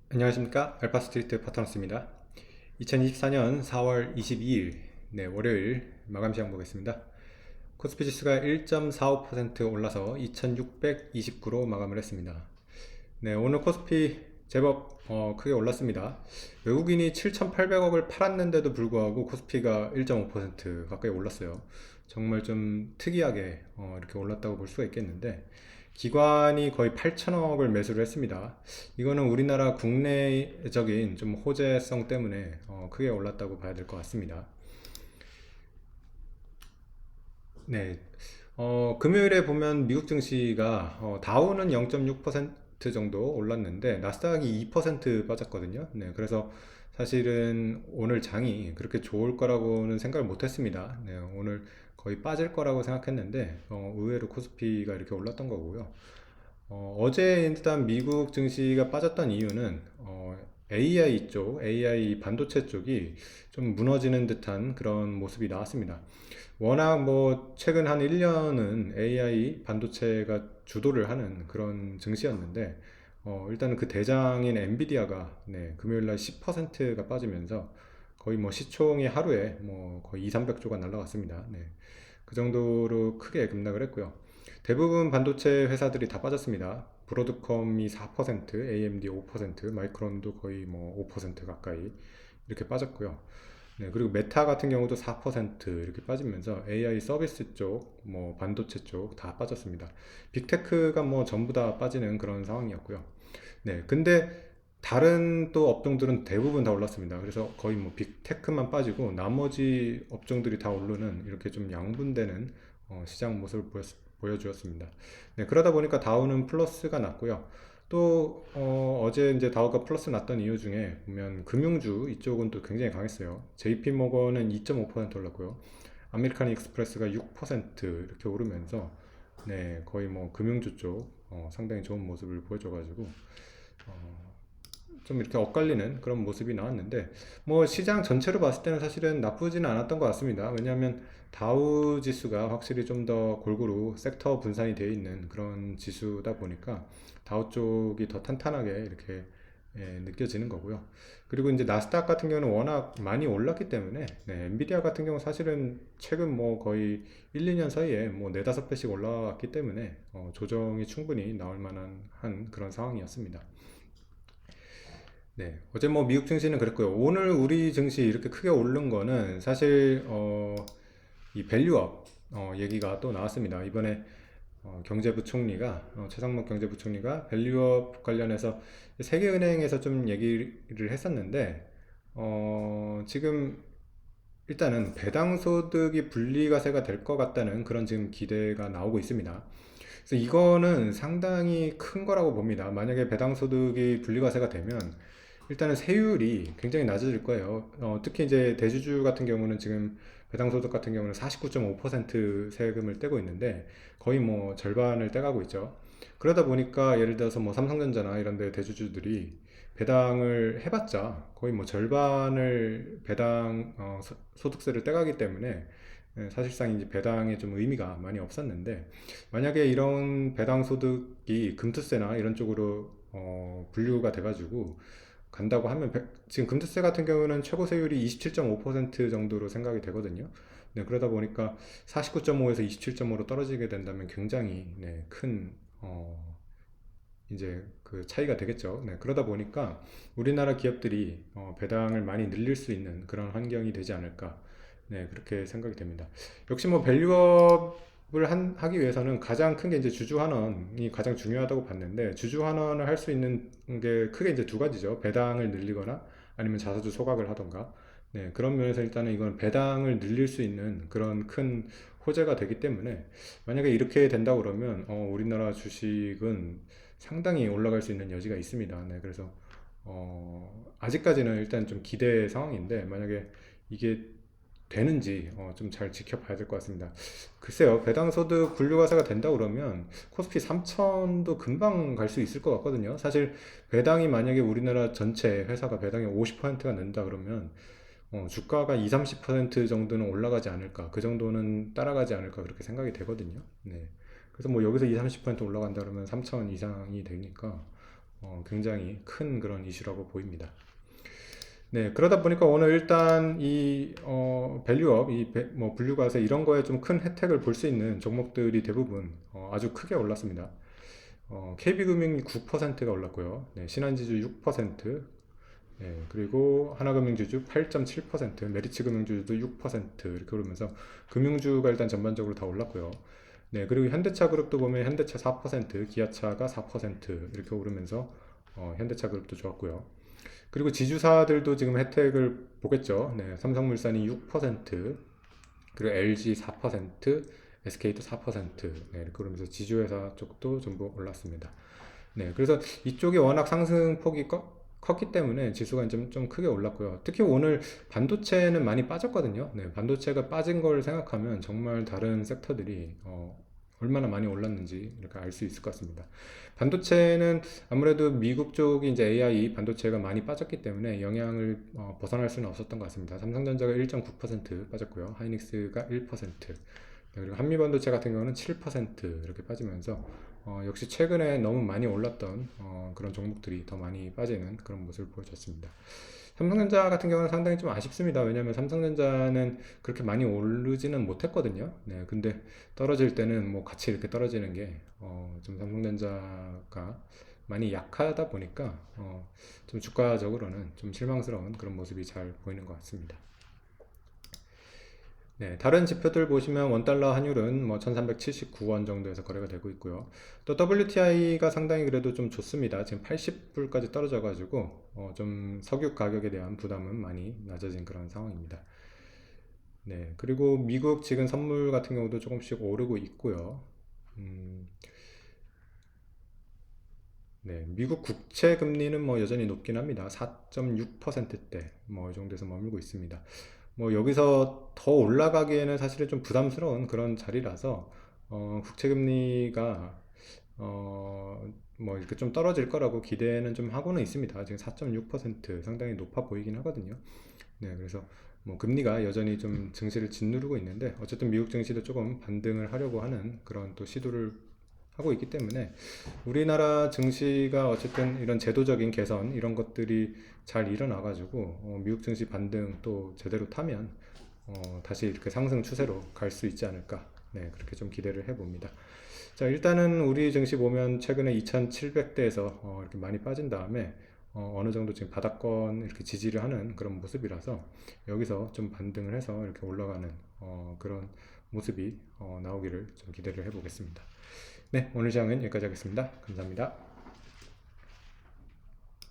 안녕하십니까, 알파스트리트 파트너스입니다. 2024년 4월 22일 월요일 마감 시장 보겠습니다. 코스피 지수가 1.45% 올라서 2629로 마감을 했습니다. 오늘 코스피 제법 크게 올랐습니다. 외국인이 7,800억을 팔았는데도 불구하고 코스피가 1.5% 가까이 올랐어요. 정말 좀 특이하게 이렇게 올랐다고 볼 수가 있겠는데, 기관이 거의 8천억을 매수를 했습니다. 이거는 우리나라 국내적인 좀 호재성 때문에 크게 올랐다고 봐야 될 것 같습니다. 네. 금요일에 보면 미국 증시가 다우는 0.6% 정도 올랐는데 나스닥이 2% 빠졌거든요. 그래서 사실은 오늘 장이 그렇게 좋을 거라고는 생각을 못 했습니다. 오늘 거의 빠질 거라고 생각했는데 의외로 코스피가 이렇게 올랐던 거고요. 어제 일단 미국 증시가 빠졌던 이유는 AI 쪽, AI 반도체 쪽이 좀 무너지는 듯한 그런 모습이 나왔습니다. 워낙 뭐 최근 한 1년은 AI 반도체가 주도를 하는 그런 증시였는데 일단은 그 대장인 엔비디아가 금요일날 10%가 빠지면서 거의 뭐 시총이 하루에 뭐 거의 2, 300조가 날라갔습니다. 그 정도로 크게 급락을 했고요. 대부분 반도체 회사들이 다 빠졌습니다. 브로드컴이 4%, AMD 5%, 마이크론도 거의 뭐 5% 가까이 이렇게 빠졌고요. 그리고 메타 같은 경우도 4% 이렇게 빠지면서 AI 서비스 쪽, 뭐 반도체 쪽 다 빠졌습니다. 빅테크가 뭐 전부 다 빠지는 그런 상황이었고요. 근데 다른 또 업종들은 대부분 다 올랐습니다. 그래서 거의 뭐 빅테크만 빠지고 나머지 업종들이 다 오르는 이렇게 좀 양분되는 시장 모습을 보여주었습니다. 그러다 보니까 다우는 플러스가 났고요. 또 제 이제 다우가 플러스 났던 이유 중에 보면 금융주 이쪽은 또 굉장히 강했어요. JP 모건은 2.5% 올랐고요. 아메리칸 익스프레스가 6% 이렇게 오르면서 거의 뭐 금융주 쪽 상당히 좋은 모습을 보여줘가지고 좀 이렇게 엇갈리는 그런 모습이 나왔는데 뭐 시장 전체로 봤을 때는 사실은 나쁘지는 않았던 것 같습니다. 왜냐하면 다우 지수가 확실히 좀 더 골고루 섹터 분산이 되어 있는 그런 지수다 보니까 다우 쪽이 더 탄탄하게 이렇게 느껴지는 거고요. 그리고 이제 나스닥 같은 경우는 워낙 많이 올랐기 때문에 엔비디아 같은 경우 사실은 최근 뭐 거의 1, 2년 사이에 뭐 4, 5배씩 올라왔기 때문에 조정이 충분히 나올 만한 한 그런 상황이었습니다. 어제 뭐 미국 증시는 그랬고요. 오늘 우리 증시 이렇게 크게 오른 거는 사실 이 밸류업 얘기가 또 나왔습니다. 이번에 경제부총리가 최상목 경제부총리가 밸류업 관련해서 세계은행에서 좀 얘기를 했었는데 지금 일단은 배당소득이 분리과세가 될 것 같다는 그런 지금 기대가 나오고 있습니다. 그래서 이거는 상당히 큰 거라고 봅니다. 만약에 배당소득이 분리과세가 되면 일단은 세율이 굉장히 낮아질 거예요. 특히 이제 대주주 같은 경우는 지금 배당소득 같은 경우는 49.5% 세금을 떼고 있는데 거의 뭐 절반을 떼가고 있죠. 그러다 보니까 예를 들어서 뭐 삼성전자나 이런 데 대주주들이 배당을 해봤자 거의 뭐 절반을 배당 소득세를 떼가기 때문에 사실상 이제 배당에 좀 의미가 많이 없었는데 만약에 이런 배당 소득이 금투세나 이런 쪽으로 분류가 돼가지고 간다고 하면 지금 금투세 같은 경우는 최고 세율이 27.5% 정도로 생각이 되거든요. 그러다 보니까 49.5에서 27.5로 떨어지게 된다면 굉장히 큰 이제 그 차이가 되겠죠. 그러다 보니까 우리나라 기업들이 배당을 많이 늘릴 수 있는 그런 환경이 되지 않을까. 그렇게 생각이 됩니다. 역시 뭐 밸류업을 하기 위해서는 가장 큰 게 이제 주주 환원이 가장 중요하다고 봤는데 주주 환원을 할 수 있는 게 크게 이제 두 가지죠. 배당을 늘리거나 아니면 자사주 소각을 하던가. 그런 면에서 일단은 이건 배당을 늘릴 수 있는 그런 큰 호재가 되기 때문에 만약에 이렇게 된다 그러면 우리나라 주식은 상당히 올라갈 수 있는 여지가 있습니다. 그래서 아직까지는 일단 좀 기대 상황인데 만약에 이게 되는지 좀 잘 지켜봐야 될 것 같습니다. 글쎄요, 배당소득 분류과세가 된다 그러면 코스피 3천도 금방 갈 수 있을 것 같거든요. 사실 배당이 만약에 우리나라 전체 회사가 배당이 50%가 는다 그러면 주가가 2, 30% 정도는 올라가지 않을까, 그 정도는 따라가지 않을까 그렇게 생각이 되거든요. 그래서 뭐 여기서 2, 30% 올라간다 그러면 3천 이상이 되니까 굉장히 큰 그런 이슈라고 보입니다. 네, 그러다 보니까 오늘 일단 이 밸류업, 뭐 분류과세 이런 거에 좀 큰 혜택을 볼 수 있는 종목들이 대부분 아주 크게 올랐습니다. KB금융이 9%가 올랐고요. 네, 신한지주 6%, 네, 그리고 하나금융지주 8.7%, 메리츠금융주주도 6% 이렇게 오르면서 금융주가 일단 전반적으로 다 올랐고요. 네, 그리고 현대차그룹도 보면 현대차 4%, 기아차가 4% 이렇게 오르면서 현대차그룹도 좋았고요. 그리고 지주사들도 지금 혜택을 보겠죠. 네, 삼성물산이 6%, 그리고 LG 4%, SK도 4%, 네, 이렇게 오르면서 지주회사 쪽도 전부 올랐습니다. 네, 그래서 이쪽이 워낙 상승폭이 컸기 때문에 지수가 좀 크게 올랐고요. 특히 오늘 반도체는 많이 빠졌거든요. 네, 반도체가 빠진 걸 생각하면 정말 다른 섹터들이 얼마나 많이 올랐는지 이렇게 알 수 있을 것 같습니다. 반도체는 아무래도 미국 쪽이 이제 AI 반도체가 많이 빠졌기 때문에 영향을 벗어날 수는 없었던 것 같습니다. 삼성전자가 1.9% 빠졌고요. 하이닉스가 1%, 그리고 한미반도체 같은 경우는 7% 이렇게 빠지면서 역시 최근에 너무 많이 올랐던 그런 종목들이 더 많이 빠지는 그런 모습을 보여줬습니다. 삼성전자 같은 경우는 상당히 좀 아쉽습니다. 왜냐하면 삼성전자는 그렇게 많이 오르지는 못했거든요. 네, 근데 떨어질 때는 뭐 같이 이렇게 떨어지는 게 좀 삼성전자가 많이 약하다 보니까 좀 주가적으로는 좀 실망스러운 그런 모습이 잘 보이는 것 같습니다. 네, 다른 지표들 보시면 원달러 환율은 뭐 1379원 정도에서 거래가 되고 있고요. 또 WTI가 상당히 그래도 좀 좋습니다. 지금 80불까지 떨어져 가지고 좀 석유 가격에 대한 부담은 많이 낮아진 그런 상황입니다. 네, 그리고 미국 지금 선물 같은 경우도 조금씩 오르고 있고요. 음, 네, 미국 국채 금리는 뭐 여전히 높긴 합니다. 4.6%대 뭐 이 정도에서 머물고 있습니다. 뭐 여기서 더 올라가기에는 사실은 좀 부담스러운 그런 자리라서 국채 금리가 뭐 이렇게 좀 떨어질 거라고 기대는 좀 하고는 있습니다. 지금 4.6% 상당히 높아 보이긴 하거든요. 네, 그래서 뭐 금리가 여전히 좀 증시를 짓누르고 있는데 어쨌든 미국 증시도 조금 반등을 하려고 하는 그런 또 시도를 하고 있기 때문에 우리나라 증시가 어쨌든 이런 제도적인 개선 이런 것들이 잘 일어나가지고 미국 증시 반등 또 제대로 타면 다시 이렇게 상승 추세로 갈 수 있지 않을까. 네, 그렇게 좀 기대를 해봅니다. 자, 일단은 우리 증시 보면 최근에 2700대에서 이렇게 많이 빠진 다음에 어느 정도 지금 바닥권 이렇게 지지를 하는 그런 모습이라서 여기서 좀 반등을 해서 이렇게 올라가는 그런 모습이 나오기를 좀 기대를 해보겠습니다. 네, 오늘 시장은 여기까지 하겠습니다. 감사합니다.